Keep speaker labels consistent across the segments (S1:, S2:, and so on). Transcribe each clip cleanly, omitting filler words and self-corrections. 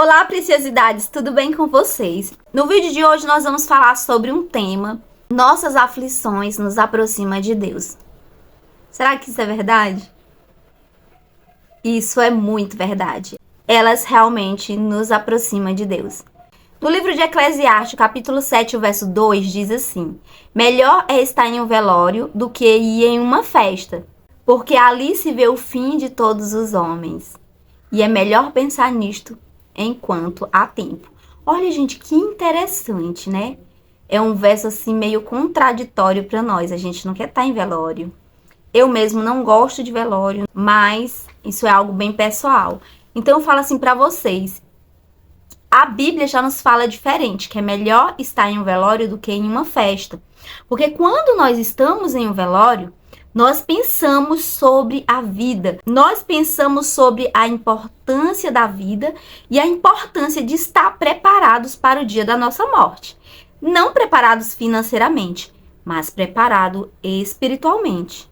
S1: Olá, preciosidades, tudo bem com vocês? No vídeo de hoje nós vamos falar sobre um tema: nossas aflições nos aproximam de Deus. Será que isso é verdade? Isso é muito verdade. Elas realmente nos aproximam de Deus. No livro de Eclesiastes, capítulo 7, o verso 2, diz assim: melhor é estar em um velório do que ir em uma festa, porque ali se vê o fim de todos os homens. E é melhor pensar nisto enquanto há tempo. Olha, gente, que interessante, né? É um verso assim meio contraditório para nós. A gente não quer estar em velório. Eu mesmo não gosto de velório, mas isso é algo bem pessoal. Então eu falo assim para vocês: a Bíblia já nos fala diferente, que é melhor estar em um velório do que em uma festa. Porque quando nós estamos em um velório, nós pensamos sobre a vida, nós pensamos sobre a importância da vida e a importância de estar preparados para o dia da nossa morte. Não preparados financeiramente, mas preparados espiritualmente.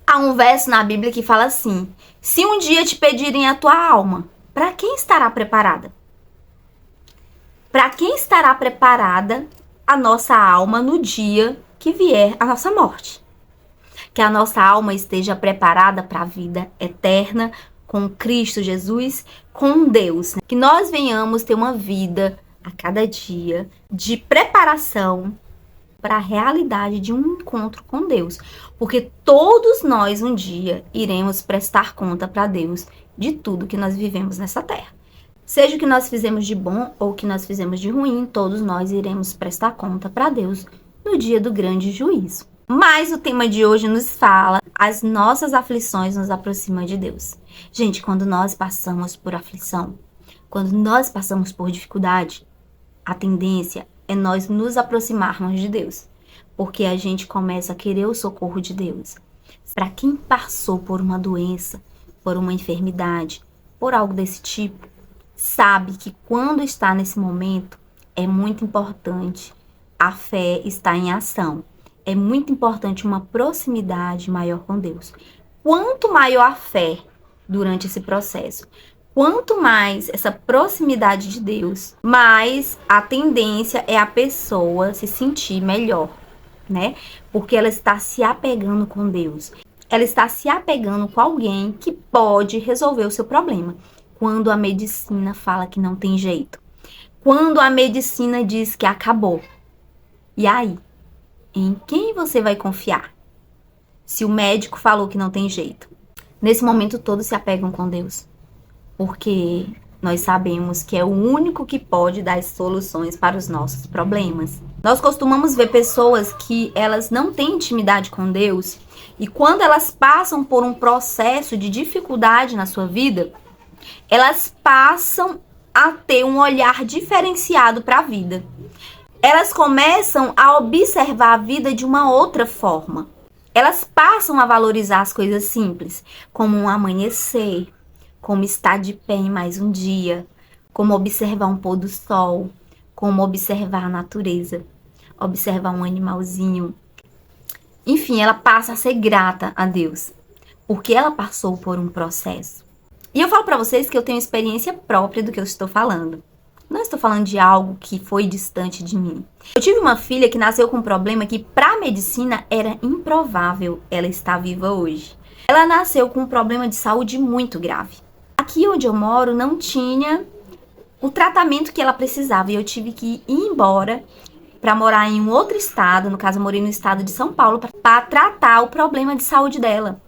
S1: Há um verso na Bíblia que fala assim: se um dia te pedirem a tua alma, para quem estará preparada? Para quem estará preparada a nossa alma no dia que vier a nossa morte? Que a nossa alma esteja preparada para a vida eterna com Cristo Jesus, com Deus. Que nós venhamos ter uma vida a cada dia de preparação para a realidade de um encontro com Deus. Porque todos nós um dia iremos prestar conta para Deus de tudo que nós vivemos nessa terra. Seja o que nós fizemos de bom ou o que nós fizemos de ruim, todos nós iremos prestar conta para Deus no dia do grande juízo. Mas o tema de hoje nos fala: as nossas aflições nos aproximam de Deus. Gente, quando nós passamos por aflição, quando nós passamos por dificuldade, a tendência é nós nos aproximarmos de Deus, porque a gente começa a querer o socorro de Deus. Para quem passou por uma doença, por uma enfermidade, por algo desse tipo, sabe que quando está nesse momento é muito importante a fé estar em ação. É muito importante uma proximidade maior com Deus. Quanto maior a fé durante esse processo, quanto mais essa proximidade de Deus, mais a tendência é a pessoa se sentir melhor, né? Porque ela está se apegando com Deus. Ela está se apegando com alguém que pode resolver o seu problema. Quando a medicina fala que não tem jeito. Quando a medicina diz que acabou. E aí? Em quem você vai confiar? Se o médico falou que não tem jeito. Nesse momento todos se apegam com Deus. Porque nós sabemos que é o único que pode dar as soluções para os nossos problemas. Nós costumamos ver pessoas que elas não têm intimidade com Deus. E quando elas passam por um processo de dificuldade na sua vida, elas passam a ter um olhar diferenciado para a vida. Elas começam a observar a vida de uma outra forma. Elas passam a valorizar as coisas simples, como um amanhecer, como estar de pé em mais um dia, como observar um pôr do sol, como observar a natureza, observar um animalzinho. Enfim, ela passa a ser grata a Deus, porque ela passou por um processo. E eu falo para vocês que eu tenho experiência própria do que eu estou falando. Não estou falando de algo que foi distante de mim. Eu tive uma filha que nasceu com um problema que para a medicina era improvável ela estar viva hoje. Ela nasceu com um problema de saúde muito grave. Aqui onde eu moro não tinha o tratamento que ela precisava e eu tive que ir embora para morar em um outro estado, no caso eu morei no estado de São Paulo, para tratar o problema de saúde dela,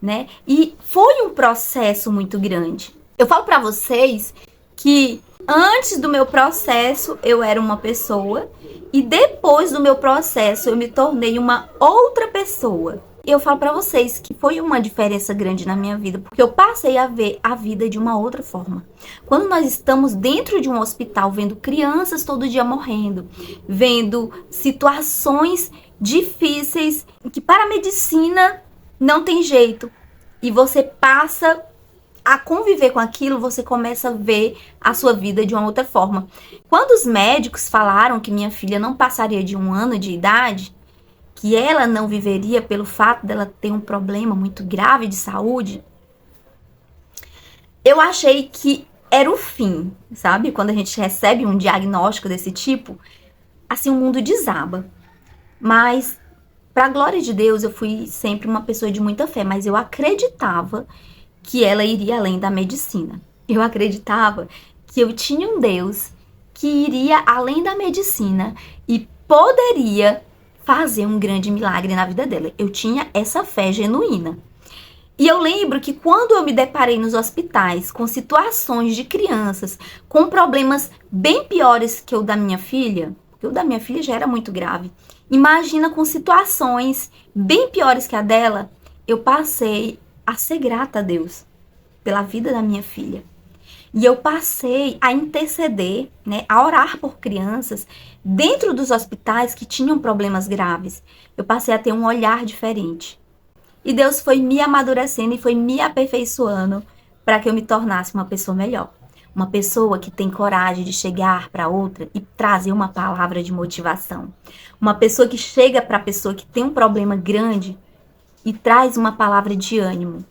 S1: né? E foi um processo muito grande. Eu falo para vocês que antes do meu processo eu era uma pessoa e depois do meu processo eu me tornei uma outra pessoa. E eu falo pra vocês que foi uma diferença grande na minha vida, porque eu passei a ver a vida de uma outra forma. Quando nós estamos dentro de um hospital, vendo crianças todo dia morrendo, vendo situações difíceis que para a medicina não tem jeito, e você passa a conviver com aquilo, você começa a ver a sua vida de uma outra forma. Quando os médicos falaram que minha filha não passaria de 1 ano de idade, que ela não viveria pelo fato dela ter um problema muito grave de saúde, eu achei que era o fim, sabe? Quando a gente recebe um diagnóstico desse tipo, assim, o mundo desaba. Mas, pra glória de Deus, eu fui sempre uma pessoa de muita fé, mas eu acreditava que ela iria além da medicina. Eu acreditava que eu tinha um Deus que iria além da medicina e poderia fazer um grande milagre na vida dela. Eu tinha essa fé genuína. E eu lembro que quando eu me deparei nos hospitais com situações de crianças com problemas bem piores que o da minha filha, porque o da minha filha já era muito grave, imagina com situações bem piores que a dela, eu passei a ser grata a Deus pela vida da minha filha. E eu passei a interceder, né, a orar por crianças dentro dos hospitais que tinham problemas graves. Eu passei a ter um olhar diferente. E Deus foi me amadurecendo e foi me aperfeiçoando para que eu me tornasse uma pessoa melhor. Uma pessoa que tem coragem de chegar para outra e trazer uma palavra de motivação. Uma pessoa que chega para a pessoa que tem um problema grande e traz uma palavra de ânimo.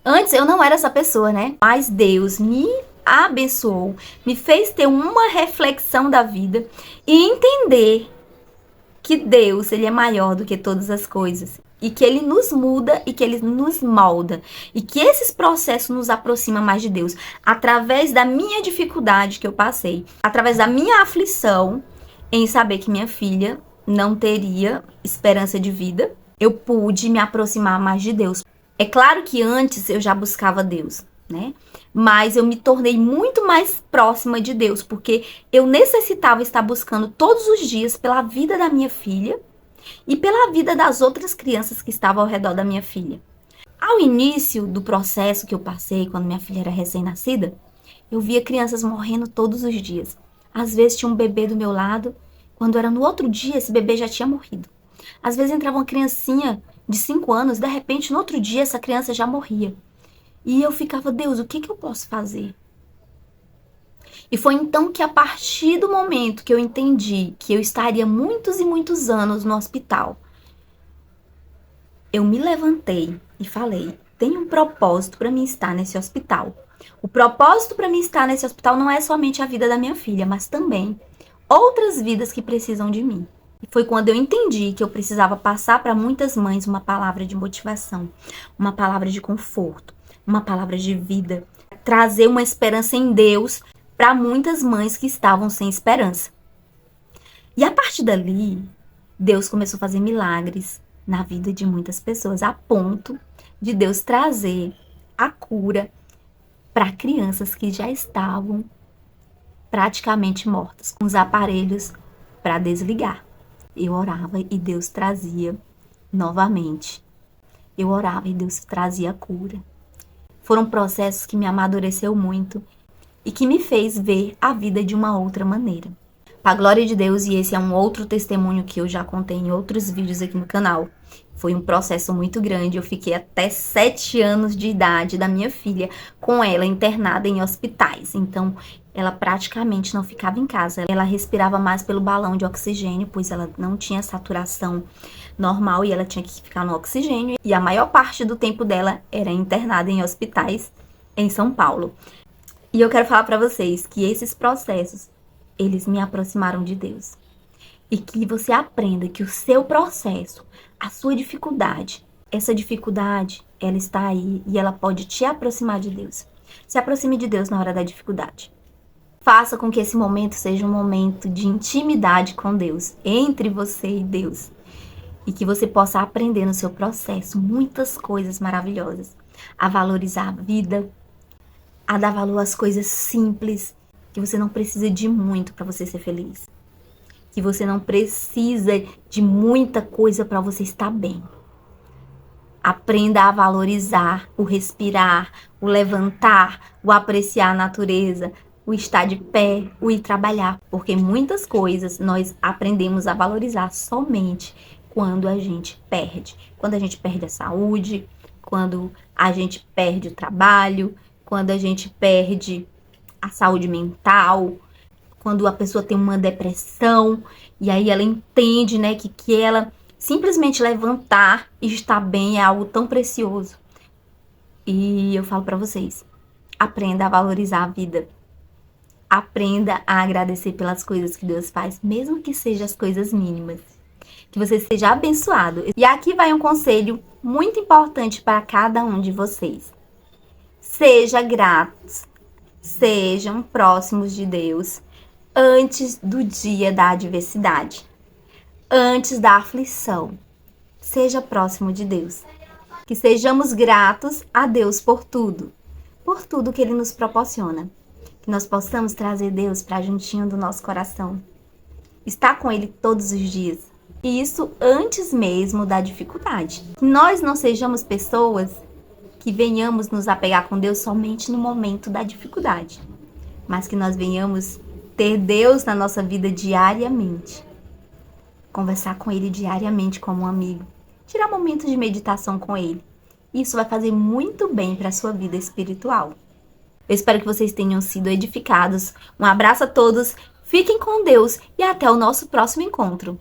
S1: Antes eu não era essa pessoa, né? Mas Deus me abençoou, me fez ter uma reflexão da vida e entender que Deus, ele é maior do que todas as coisas. E que ele nos muda e que ele nos molda. E que esses processos nos aproximam mais de Deus. Através da minha dificuldade que eu passei. Através da minha aflição em saber que minha filha não teria esperança de vida. Eu pude me aproximar mais de Deus. É claro que antes eu já buscava Deus, né? Mas eu me tornei muito mais próxima de Deus. Porque eu necessitava estar buscando todos os dias pela vida da minha filha. E pela vida das outras crianças que estavam ao redor da minha filha. Ao início do processo que eu passei, quando minha filha era recém-nascida, eu via crianças morrendo todos os dias. Às vezes tinha um bebê do meu lado, quando era no outro dia, esse bebê já tinha morrido. Às vezes entrava uma criancinha de 5 anos, de repente, no outro dia, essa criança já morria. E eu ficava, Deus, o que eu posso fazer? E foi então que a partir do momento que eu entendi que eu estaria muitos e muitos anos no hospital, eu me levantei e falei, tem um propósito para mim estar nesse hospital. O propósito para mim estar nesse hospital não é somente a vida da minha filha, mas também outras vidas que precisam de mim. E foi quando eu entendi que eu precisava passar para muitas mães uma palavra de motivação, uma palavra de conforto, uma palavra de vida, trazer uma esperança em Deus para muitas mães que estavam sem esperança. E a partir dali, Deus começou a fazer milagres na vida de muitas pessoas, a ponto de Deus trazer a cura para crianças que já estavam praticamente mortas, com os aparelhos para desligar. Eu orava e Deus trazia novamente. Eu orava e Deus trazia a cura. Foram processos que me amadureceu muito e que me fez ver a vida de uma outra maneira. Para a glória de Deus, e esse é um outro testemunho que eu já contei em outros vídeos aqui no canal. Foi um processo muito grande, eu fiquei até 7 anos de idade da minha filha com ela internada em hospitais. Então, ela praticamente não ficava em casa. Ela respirava mais pelo balão de oxigênio, pois ela não tinha saturação normal e ela tinha que ficar no oxigênio. E a maior parte do tempo dela era internada em hospitais em São Paulo. E eu quero falar para vocês que esses processos, eles me aproximaram de Deus. E que você aprenda que o seu processo, a sua dificuldade, essa dificuldade, ela está aí e ela pode te aproximar de Deus. Se aproxime de Deus na hora da dificuldade. Faça com que esse momento seja um momento de intimidade com Deus, entre você e Deus. E que você possa aprender no seu processo muitas coisas maravilhosas. A valorizar a vida, a dar valor às coisas simples, que você não precisa de muito para você ser feliz. Que você não precisa de muita coisa para você estar bem. Aprenda a valorizar o respirar, o levantar, o apreciar a natureza, o estar de pé, o ir trabalhar. Porque muitas coisas nós aprendemos a valorizar somente quando a gente perde. Quando a gente perde a saúde, quando a gente perde o trabalho, quando a gente perde a saúde mental, quando a pessoa tem uma depressão e aí ela entende, né, que ela simplesmente levantar e estar bem é algo tão precioso. E eu falo para vocês, aprenda a valorizar a vida. Aprenda a agradecer pelas coisas que Deus faz, mesmo que sejam as coisas mínimas. Que você seja abençoado. E aqui vai um conselho muito importante para cada um de vocês. Seja gratos, sejam próximos de Deus antes do dia da adversidade, antes da aflição. Seja próximo de Deus. Que sejamos gratos a Deus por tudo que Ele nos proporciona. Que nós possamos trazer Deus para juntinho do nosso coração. Estar com Ele todos os dias. E isso antes mesmo da dificuldade. Que nós não sejamos pessoas que venhamos nos apegar com Deus somente no momento da dificuldade. Mas que nós venhamos ter Deus na nossa vida diariamente. Conversar com Ele diariamente como um amigo. Tirar momentos de meditação com Ele. Isso vai fazer muito bem para a sua vida espiritual. Eu espero que vocês tenham sido edificados. Um abraço a todos, fiquem com Deus e até o nosso próximo encontro.